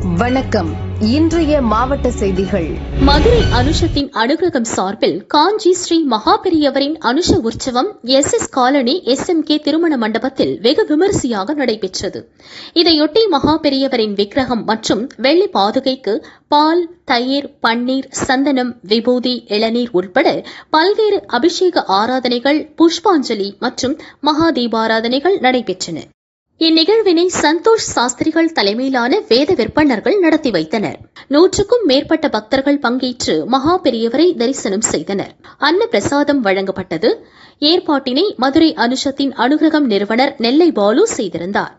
வணக்கம். இன்றைய மாவட்ட செய்திகள். மதுரை அனுஷத்தின் அனுகிரகம் சார்பில் காஞ்சி ஸ்ரீ மகாபெரியவரின் அனுஷ உற்சவம் SS காலனி SMK திருமண மண்டபத்தில் வெகு விமரிசையாக நடைபெற்றது. இதையொட்டி மகாபெரியவரின் விக்கிரகம் மற்றும் வெள்ளி பாதுகைக்கு பால், தயிர், பன்னீர், சந்தனம், விபூதி, இளநீர் உட்பட பல்வேறு அபிஷேக ஆராதனைகள், புஷ்பாஞ்சலி மற்றும் மகா தீபாராதனைகள் நடைபெற்றன. இந்நிகழ்வினை சந்தோஷ் சாஸ்திரிகள் தலைமையிலான வேத விற்பனர்கள் நடத்தி வைத்தனர். 100க்கும் மேற்பட்ட பக்தர்கள் பங்கேற்று மகா பெரியவரை தரிசனம் செய்தனர். அன்ன பிரசாதம் வழங்கப்பட்டது. ஏற்பாட்டினை மதுரை அனுஷத்தின் அனுகிரகம் நிறுவனர் நெல்லை பாலு செய்திருந்தார்.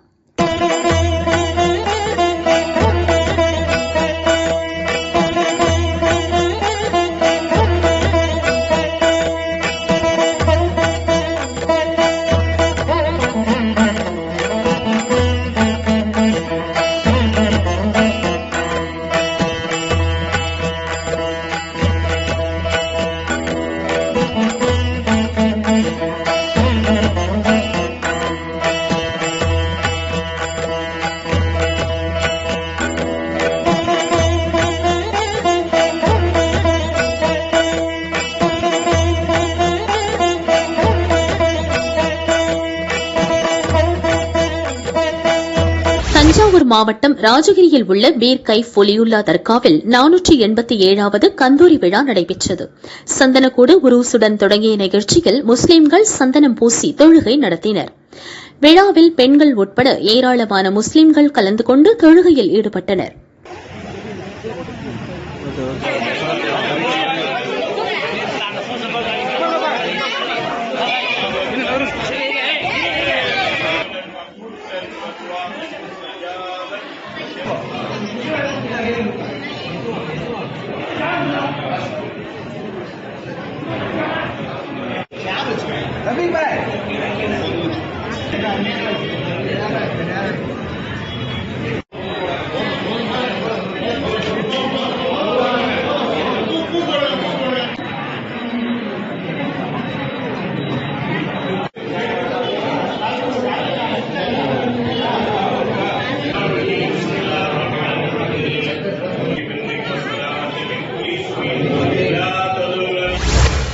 தஞ்சாவூர் மாவட்டம் ராஜகிரியில் உள்ள பீர் கைஃப் ஒலியுல்லா தர்காவில் 487வது கந்தூரி விழா நடைபெற்றது. சந்தனக்கூடு உருசுடன் தொடங்கிய நிகழ்ச்சியில் முஸ்லிம்கள் சந்தனம் பூசி தொழுகை நடத்தினர். விழாவில் பெண்கள் உட்பட ஏராளமான முஸ்லிம்கள் கலந்து கொண்டு தொழுகையில் ஈடுபட்டனர்.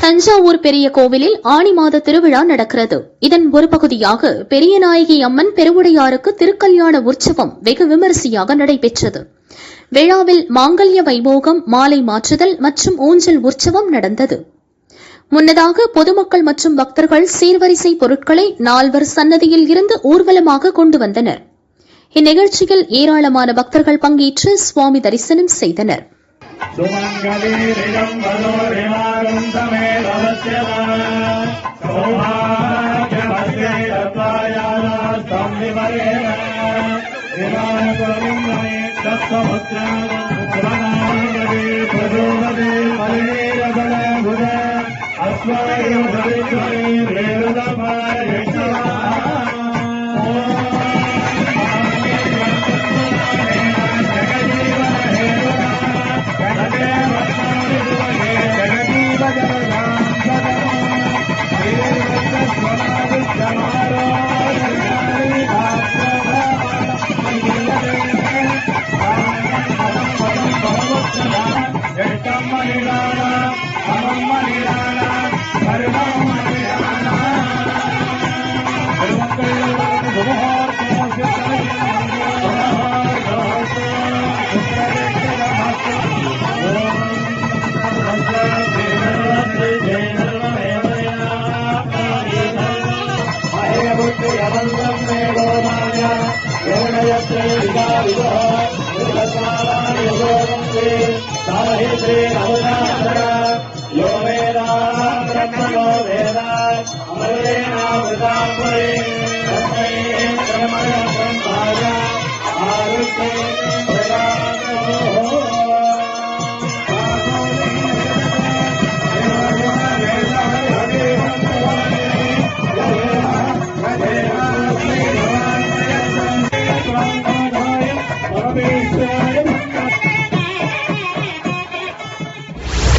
தஞ்சாவூர் பெரிய கோவிலில் ஆனி மாத திருவிழா நடக்கிறது. இதன் ஒரு பகுதியாக பெரியநாயகி அம்மன் பெருவுடையாருக்கு திருக்கல்யாண உற்சவம் வெகு விமரிசையாக நடைபெற்றது. விழாவில் மாங்கல்ய வைபோகம், மாலை மாற்றுதல் மற்றும் ஊஞ்சல் உற்சவம் நடந்தது. முன்னதாக பொதுமக்கள் மற்றும் பக்தர்கள் சீர்வரிசை பொருட்களை நால்வர் சன்னதியில் இருந்து ஊர்வலமாக கொண்டு வந்தனர். இந்நிகழ்ச்சியில் ஏராளமான பக்தர்கள் பங்கேற்று சுவாமி தரிசனம் செய்தனர்.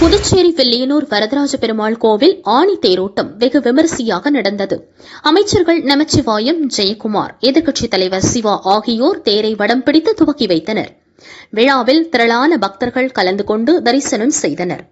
புதுச்சேரி வில்லியனூர் வரதராஜ பெருமாள் கோவில் ஆணி தேரோட்டம் வெகு விமரிசையாக நடந்தது. அமைச்சர்கள் நமச்சிவாயம், ஜெயக்குமார், எதிர்க்கட்சித் தலைவர் சிவா ஆகியோர் தேரை வடம் பிடித்து துவக்கி வைத்தனர். விழாவில் திரளான பக்தர்கள் கலந்து கொண்டு தரிசனம் செய்தனர்.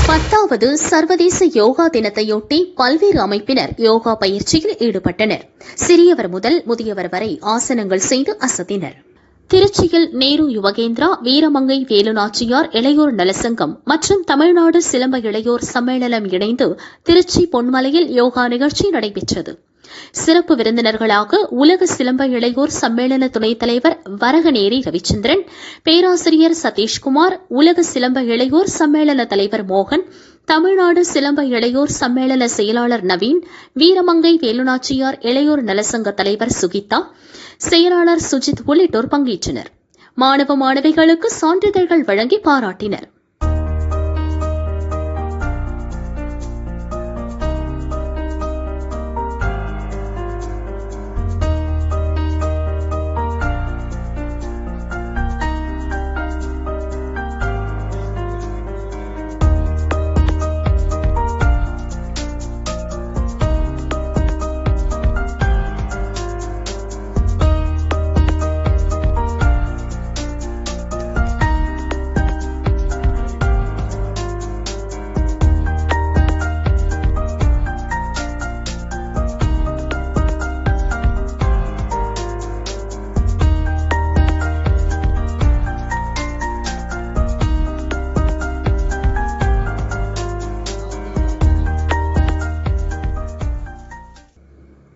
பத்தாவது சர்வதேச யோகா தினத்தையொட்டி பல்வேறு அமைப்பினர் யோகா பயிற்சியில் ஈடுபட்டனர். சிறியவர் முதல் முதியவர் வரை ஆசனங்கள் செய்து அசத்தினர். திருச்சியில் நேரு யுவகேந்திரா, வீரமங்கை வேலுநாச்சியார் இளையோர் நலசங்கம் மற்றும் தமிழ்நாடு சிலம்ப இளையோர் சம்மேளனம் இணைந்து திருச்சி பொன்மலையில் யோகா நிகழ்ச்சி நடைபெற்றது. சிறப்பு விருந்தினர்களாக உலக சிலம்ப இளையோர் சம்மேளன துணைத் தலைவர் வரகநேரி ரவிச்சந்திரன், பேராசிரியர் சதீஷ்குமார், உலக சிலம்ப இளையோர் சம்மேளன தலைவர் மோகன், தமிழ்நாடு சிலம்ப இளையோர் சம்மேளன செயலாளர் நவீன், வீரமங்கை வேலுநாச்சியார் இளையோர் நலசங்க தலைவர் சுகிதா, செயலாளர் சுஜித் உள்ளிட்டோர் பங்கேற்றனர். மாணவ மாணவிகளுக்கு சான்றிதழ்கள் வழங்கி பாராட்டினர்.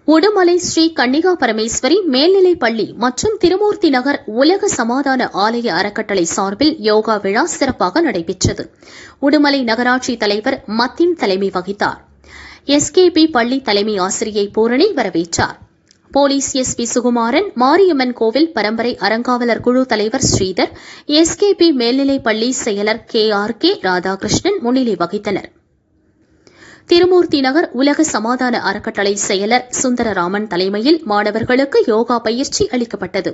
உடுமலை ஸ்ரீ கன்னிகா பரமேஸ்வரி மேல்நிலைப் பள்ளி மற்றும் திருமூர்த்தி நகர் உலக சமாதான ஆலய அறக்கட்டளை சார்பில் யோகா விழா சிறப்பாக நடைபெற்றது. உடுமலை நகராட்சி தலைவர் மத்தின் தலைமை வகித்தார். எஸ்கேபி பள்ளி தலைமை ஆசிரியை பூரணி வரவேற்றார். போலீஸ் எஸ்பி சுகுமாரன், மாரியம்மன் கோவில் பரம்பரை அறங்காவலர் குழு தலைவர் ஸ்ரீதர், எஸ்கேபி மேல்நிலைப் பள்ளி செயலர் KRK ராதாகிருஷ்ணன் முன்னிலை வகித்தனர். திருமூர்த்தி நகர் உலக சமாதான அறக்கட்டளை செயலர் சுந்தரராமன் தலைமையில் மாணவர்களுக்கு யோகா பயிற்சி அளிக்கப்பட்டது.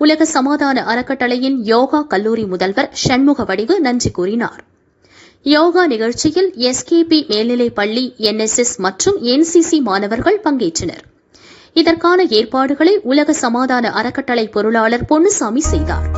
உலக சமாதான அறக்கட்டளையின் யோகா கல்லூரி முதல்வர் சண்முக வடிவு நன்றி கூறினார். யோகா நிகழ்ச்சியில் எஸ்கேபி மேல்நிலைப் பள்ளி, NSS மற்றும் NCC மாணவர்கள் பங்கேற்றனர். இதற்கான ஏற்பாடுகளை உலக சமாதான அறக்கட்டளை பொருளாளர் பொன்னுசாமி செய்தார்.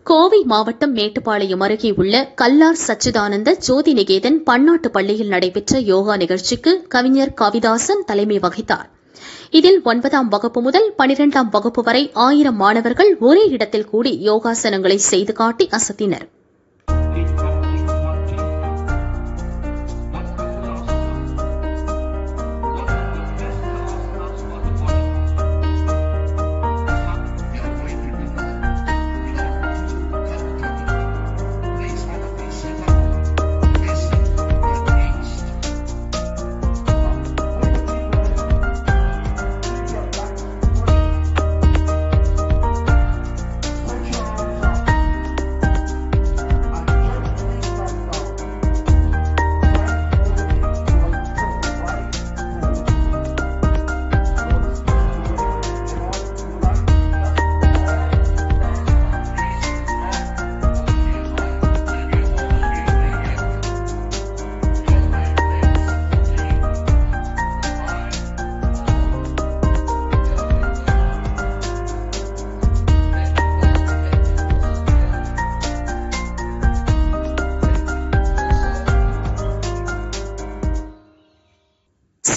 கோவை மாவட்டம் மேட்டுப்பாளையம் அருகே உள்ள கல்லார் சச்சிதானந்த ஜோதி நிகேதன் பன்னாட்டு பள்ளியில் நடைபெற்ற யோகா நிகழ்ச்சிக்கு கவிஞர் கவிதாசன் தலைமை வகித்தார். இதில் 9ஆம் வகுப்பு முதல் 12ஆம் வகுப்பு வரை 1000 மாணவர்கள் ஒரே இடத்தில் கூடி யோகாசனங்களை செய்து காட்டி அசத்தினர்.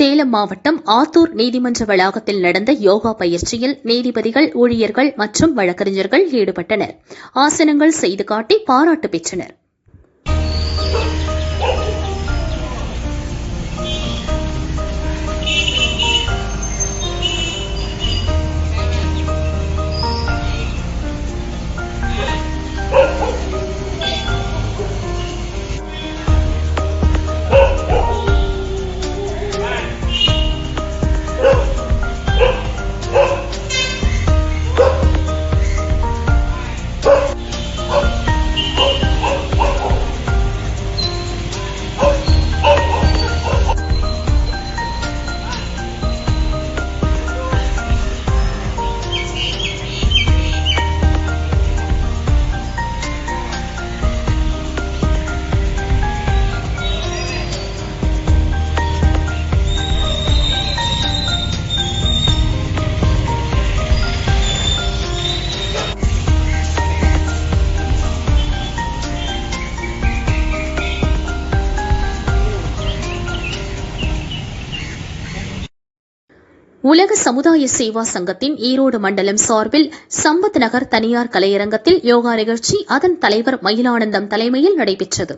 சேலம் மாவட்டம் ஆத்தூர் நீதிமன்ற வளாகத்தில் நடந்த யோகா பயிற்சியில் நீதிபதிகள், ஊழியர்கள் மற்றும் வழக்கறிஞர்கள் ஈடுபட்டனர். ஆசனங்கள் செய்து காட்டி பாராட்டு பெற்றனர். உலக சமுதாய சேவா சங்கத்தின் ஈரோடு மண்டலம் சார்பில் சம்பத் நகர் தனியார் கலையரங்கத்தில் யோகா நிகழ்ச்சி அதன் தலைவர் மயிலானந்தம் தலைமையில் நடைபெற்றது.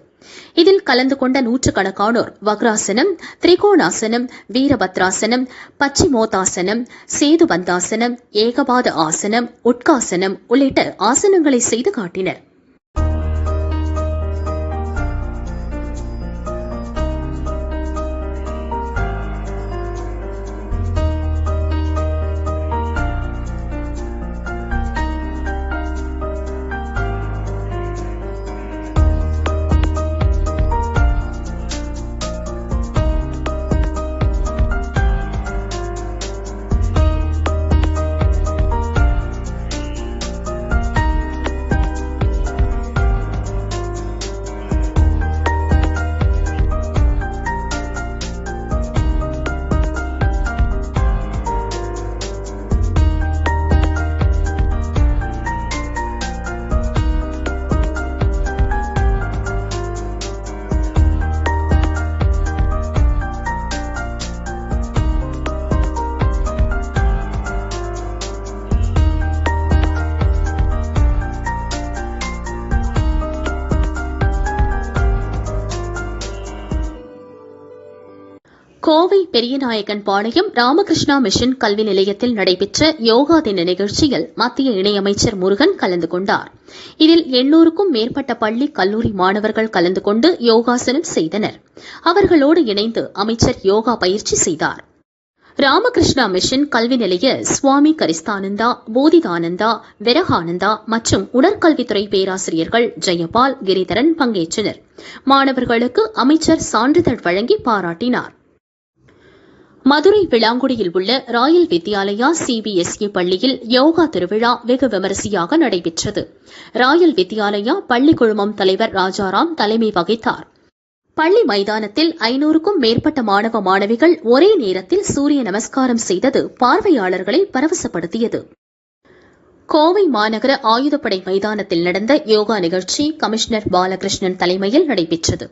இதில் கலந்து கொண்ட நூற்றுக்கணக்கானோர் வக்ராசனம், திரிகோணாசனம், வீரபத்ராசனம், பச்சிமோதாசனம், சேதுபந்தாசனம், ஏகபாத ஆசனம், உட்காசனம் உள்ளிட்ட ஆசனங்களை செய்து காட்டினர். கோவை பெரியநாயக்கன் பாளையம் ராமகிருஷ்ணா மிஷன் கல்வி நிலையத்தில் நடைபெற்ற யோகா தின நிகழ்ச்சியில் மத்திய இணையமைச்சர் முருகன் கலந்து கொண்டார். இதில் 800க்கும் மேற்பட்ட பள்ளி, கல்லூரி மாணவர்கள் கலந்து கொண்டு யோகாசனம் செய்தனர். அவர்களோடு இணைந்து அமைச்சர் யோகா பயிற்சி செய்தார். ராமகிருஷ்ணா மிஷன் கல்வி நிலைய சுவாமி கரிஸ்தானந்தா, போதிதானந்தா, வெரகானந்தா மற்றும் உடற்கல்வித்துறை பேராசிரியர்கள் ஜெயபால், கிரிதரன் பங்கேற்றனர். மாணவர்களுக்கு அமைச்சர் சான்றிதழ் வழங்கி பாராட்டினார். மதுரை விளாங்குடியில் உள்ள ராயல் வித்யாலயா CBSE பள்ளியில் யோகா திருவிழா வெகு விமரிசையாக நடைபெற்றது. ராயல் வித்யாலயா பள்ளி குழுமம் தலைவர் ராஜாராம் தலைமை வகித்தார். பள்ளி மைதானத்தில் 500க்கும் மேற்பட்ட மாணவ மாணவிகள் ஒரே நேரத்தில் சூரிய நமஸ்காரம் செய்தது பார்வையாளர்களை பரவசப்படுத்தியது. கோவை மாநகர ஆயுதப்படை மைதானத்தில் நடந்த யோகா நிகழ்ச்சி கமிஷனர் பாலகிருஷ்ணன் தலைமையில் நடைபெற்றது.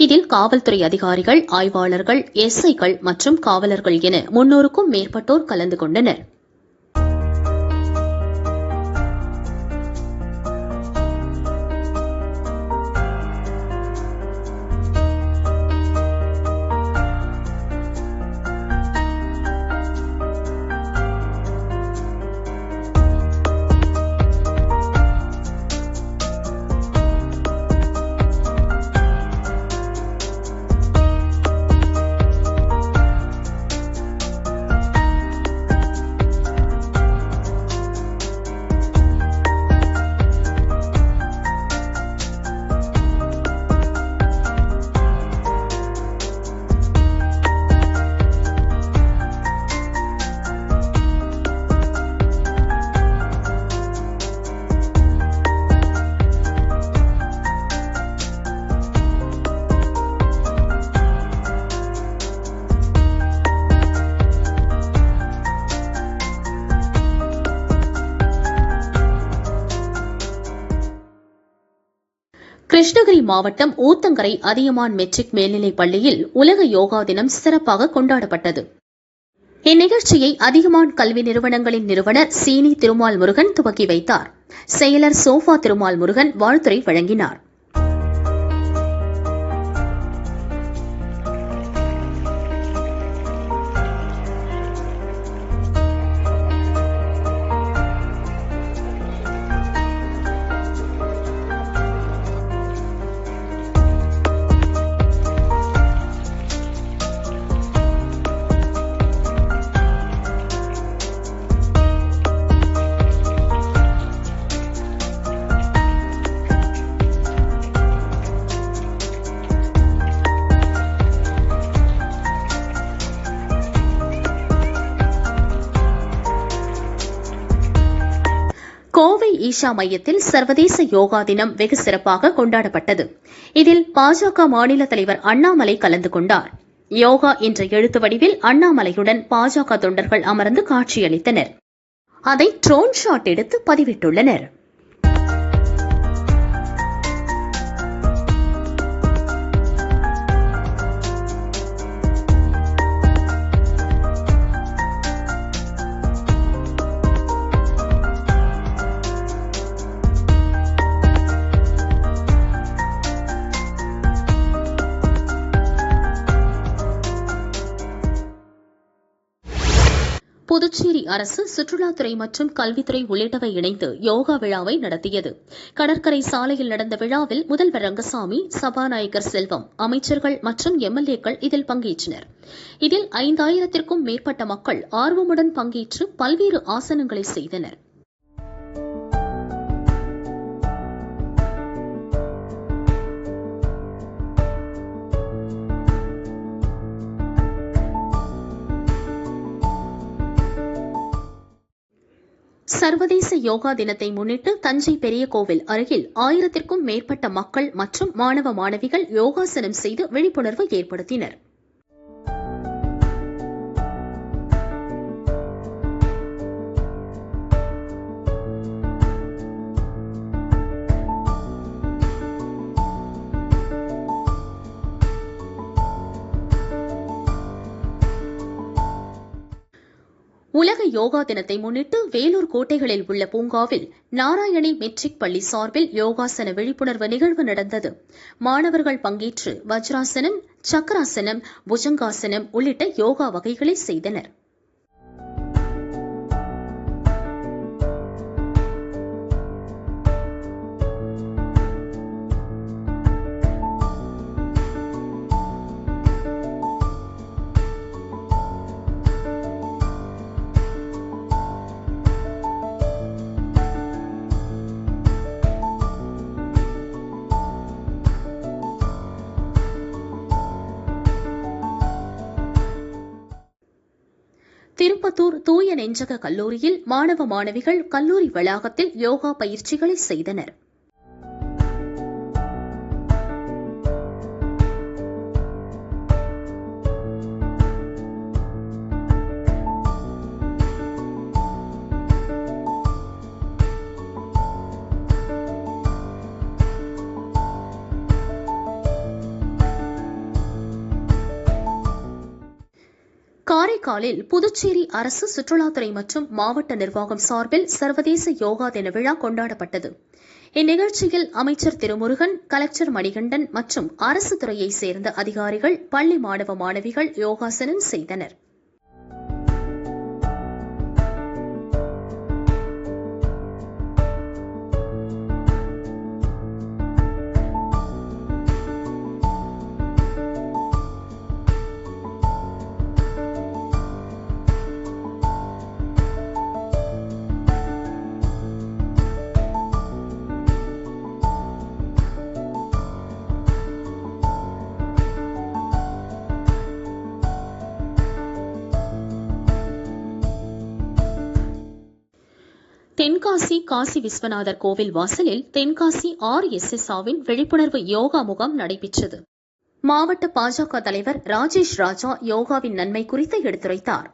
இதில் காவல்துறை அதிகாரிகள், ஆய்வாளர்கள், SIக்கள் மற்றும் காவலர்கள் என 300க்கும் மேற்பட்டோர் கலந்து கொண்டனர். கிருஷ்ணகிரி மாவட்டம் ஊத்தங்கரை அதியமான் மெட்ரிக் மேல்நிலைப் பள்ளியில் உலக யோகா தினம் சிறப்பாக கொண்டாடப்பட்டது. இந்நிகழ்ச்சியை அதியமான் கல்வி நிறுவனங்களின் நிறுவனர் சீனி திருமால் முருகன் துவக்கி வைத்தார். செயலர் சோஃபா திருமால் முருகன் வாழ்த்துரை வழங்கினார். கோவை ஈஷா மையத்தில் சர்வதேச யோகா தினம் வெகு சிறப்பாக கொண்டாடப்பட்டது. இதில் பாஜக மாநில தலைவர் அண்ணாமலை கலந்து கொண்டார். யோகா என்ற எழுத்து வடிவில் அண்ணாமலையுடன் பாஜக தொண்டர்கள் அமர்ந்து காட்சியளித்தனர். அதை ட்ரோன் ஷாட் எடுத்து பதிவிட்டுள்ளனர். புதுச்சேரி அரசு சுற்றுலாத்துறை மற்றும் கல்வித்துறை உள்ளிட்டவை இணைந்து யோகா விழாவை நடத்தியது. கடற்கரை சாலையில் நடந்த விழாவில் முதல்வர் ரங்கசாமி, சபாநாயகர் செல்வம், அமைச்சர்கள் மற்றும் எம்எல்ஏக்கள் இதில் பங்கேற்றனர். இதில் 5000த்திற்கும் மேற்பட்ட மக்கள் ஆர்வமுடன் பங்கேற்று பல்வேறு ஆசனங்களை செய்தனர். சர்வதேச யோகா தினத்தை முன்னிட்டு தஞ்சை பெரிய கோவில் அருகில் 1000த்திற்கும் மேற்பட்ட மக்கள் மற்றும் மாணவ மாணவிகள் யோகாசனம் செய்து விழிப்புணர்வு ஏற்படுத்தினர். உலக யோகா தினத்தை முன்னிட்டு வேலூர் கோட்டைகளில் உள்ள பூங்காவில் நாராயணி மெட்ரிக் பள்ளி சார்பில் யோகாசன விழிப்புணர்வு நிகழ்வு நடந்தது. மாணவர்கள் பங்கேற்று வஜ்ராசனம், சக்கராசனம், புஜங்காசனம் உள்ளிட்ட யோகா வகைகளை செய்தனர். திருப்பத்தூர் தூய நெஞ்சக கல்லூரியில் மாணவ மாணவிகள் கல்லூரி வளாகத்தில் யோகா பயிற்சிகளை செய்தனர். காரைக்காலில் புதுச்சேரி அரசு சுற்றுலாத்துறை மற்றும் மாவட்ட நிர்வாகம் சார்பில் சர்வதேச யோகா தின விழா கொண்டாடப்பட்டது. இந்நிகழ்ச்சியில் அமைச்சர் திருமுருகன், கலெக்டர் மணிகண்டன் மற்றும் அரசு துறையைச் சேர்ந்த அதிகாரிகள், பள்ளி மாணவ மாணவிகள் யோகாசனம் செய்தனர். தென்காசி காசி விஸ்வநாதர் கோவில் வாசலில் தென்காசி RSSவின் விழிப்புணர்வு யோகா முகாம் நடைபெற்றது. மாவட்ட பாஜக தலைவர் ராஜேஷ் ராஜா யோகாவின் நன்மை குறித்து எடுத்துரைத்தார்.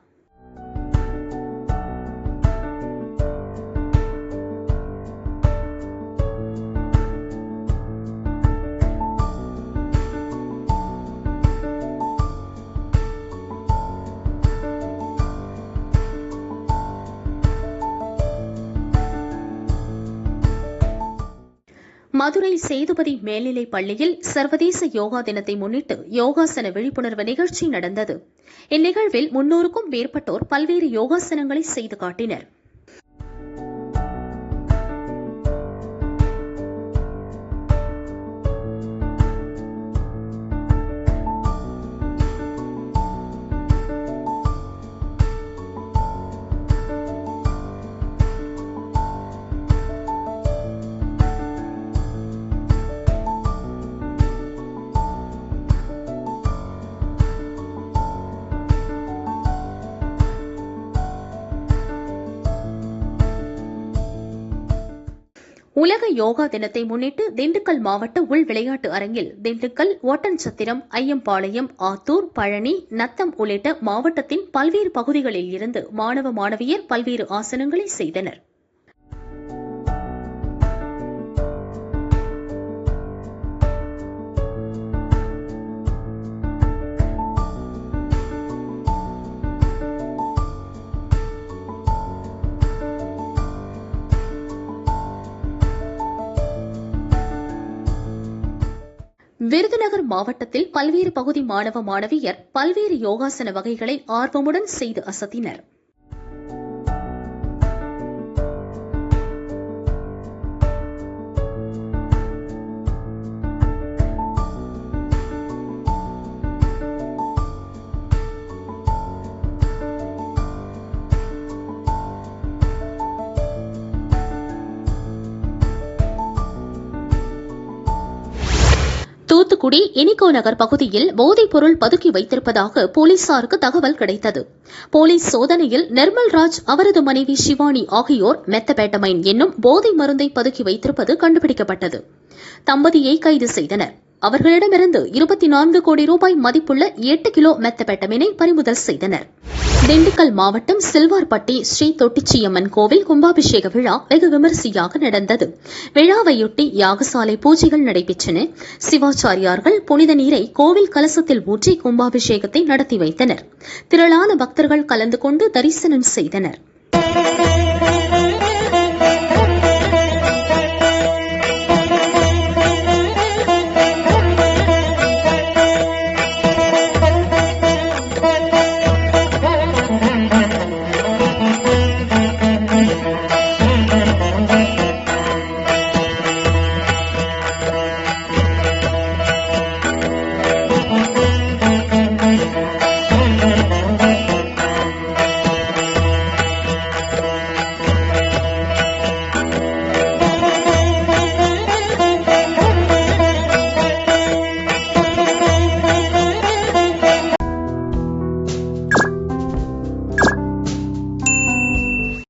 மதுரை சேதுபதி மேல்நிலைப் பள்ளியில் சர்வதேச யோகா தினத்தை முன்னிட்டு யோகாசன விழிப்புணர்வு நிகழ்ச்சி நடந்தது. இந்நிகழ்வில் 300க்கும் மேற்பட்டோர் பல்வேறு யோகாசனங்களை செய்து காட்டினர். உலக யோகா தினத்தை முன்னிட்டு திண்டுக்கல் மாவட்ட உள் விளையாட்டு அரங்கில் திண்டுக்கல், ஒட்டன்சத்திரம், ஐயம்பாளையம், ஆத்தூர், பழனி, நத்தம் உள்ளிட்ட மாவட்டத்தின் பல்வேறு பகுதிகளில் இருந்து மாணவ மாணவியர் பல்வேறு ஆசனங்களை செய்தனர். விருதுநகர் மாவட்டத்தில் பல்வேறு பகுதி மாணவ மாணவியர் பல்வேறு யோகாசன வகைகளை ஆர்வமுடன் செய்து அசத்தினர். தூத்துக்குடி இனிகோ நகர் பகுதியில் போதைப் பொருள் பதுக்கி வைத்திருப்பதாக போலீசாருக்கு தகவல் கிடைத்தது. போலீஸ் சோதனையில் நிர்மல்ராஜ், அவரது மனைவி சிவானி ஆகியோர் மெத்தபேட்டமைன் என்னும் போதை மருந்தை பதுக்கி வைத்திருப்பது கண்டுபிடிக்கப்பட்டது. தம்பதியை கைது செய்தனர். அவர்களிடமிருந்து 24 கோடி ரூபாய் மதிப்புள்ள 8 கிலோ மெத்தபேட்டமைனை பறிமுதல் செய்தனர். திண்டுக்கல் மாவட்டம் சில்வார்பட்டி ஸ்ரீ தொட்டிச்சியம்மன் கோவில் கும்பாபிஷேக விழா வெகு விமரிசையாக நடந்தது. விழாவையொட்டி யாகசாலை பூஜைகள் நடைபெற்றன. சிவாச்சாரியார்கள் புனித நீரை கோவில் கலசத்தில் ஊற்றி கும்பாபிஷேகத்தை நடத்தி வைத்தனர். திரளான பக்தர்கள் கலந்து கொண்டு தரிசனம் செய்தனர்.